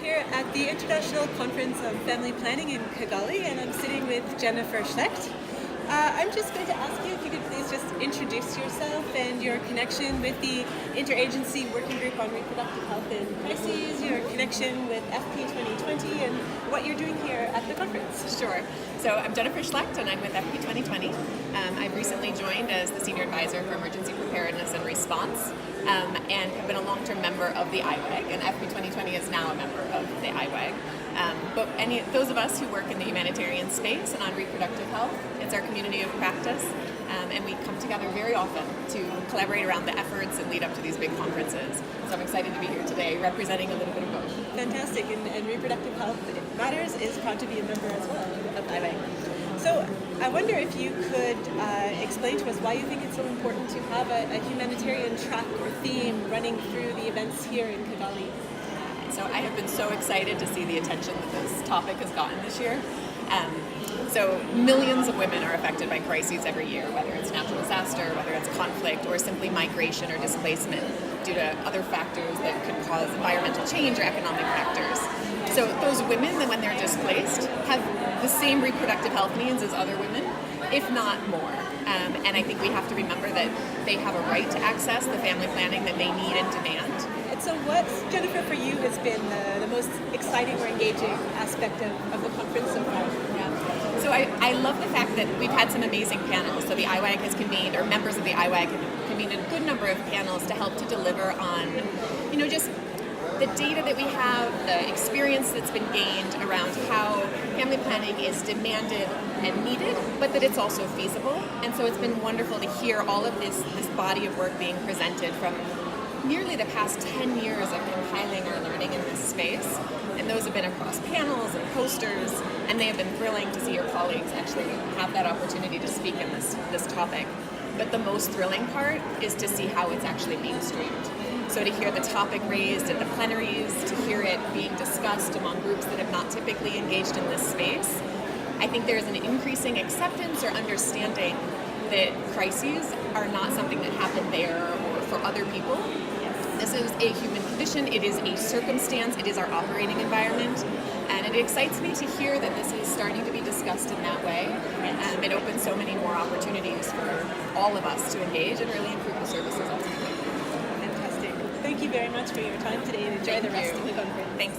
here at the International Conference of Family Planning in Kigali, and I'm sitting with Jennifer Schlecht. I'm just going to ask you if you could please just introduce yourself and your connection with the Interagency Working Group on Reproductive Health in Crises, your connection with FP 2020, and what you're doing here at the conference. Sure. So I'm Jennifer Schlecht, and I'm with FP 2020. I've recently joined as the Senior Advisor for Emergency Preparedness and Response, and have been a long-term member of the IAWG, and FP 2020 is now a member of the IAWG. But those of us who work in the humanitarian space and on reproductive health, it's our community of practice, and we come together very often to collaborate around the efforts and lead up to these big conferences. So I'm excited to be here today representing a little bit of both. Fantastic, and Reproductive Health Matters is proud to be a member as well of IAWG. So I wonder if you could explain to us why you think it's so important to have a humanitarian track or theme running through the events here in Kigali. So I have been so excited to see the attention that this topic has gotten this year. So millions of women are affected by crises every year, whether it's natural disaster, whether it's conflict, or simply migration or displacement due to other factors that could cause environmental change or economic factors. So those women, when they're displaced, have the same reproductive health needs as other women, if not more. And I think we have to remember that they have a right to access the family planning that they need and demand. So what, Jennifer, for you has been the most exciting or engaging aspect of the conference so far? Yeah. So I love the fact that we've had some amazing panels. So the IAWG has convened, or members of the IAWG have convened a good number of panels to help to deliver on, just the data that we have, the experience that's been gained around how family planning is demanded and needed, but that it's also feasible. And so it's been wonderful to hear all of this body of work being presented from nearly the past 10 years of compiling our learning in this space. And those have been across panels and posters, and they have been thrilling to see your colleagues actually have that opportunity to speak in this topic. But the most thrilling part is to see how it's actually mainstreamed. So to hear the topic raised at the plenaries, to hear it being discussed among groups that have not typically engaged in this space, I think there is an increasing acceptance or understanding that crises are not something that happen there or for other people. This is a human condition, it is a circumstance, it is our operating environment, and it excites me to hear that this is starting to be discussed in that way. It opens so many more opportunities for all of us to engage and really improve the services ultimately. Fantastic. Thank you very much for your time today, and enjoy the rest of the conference. Thanks.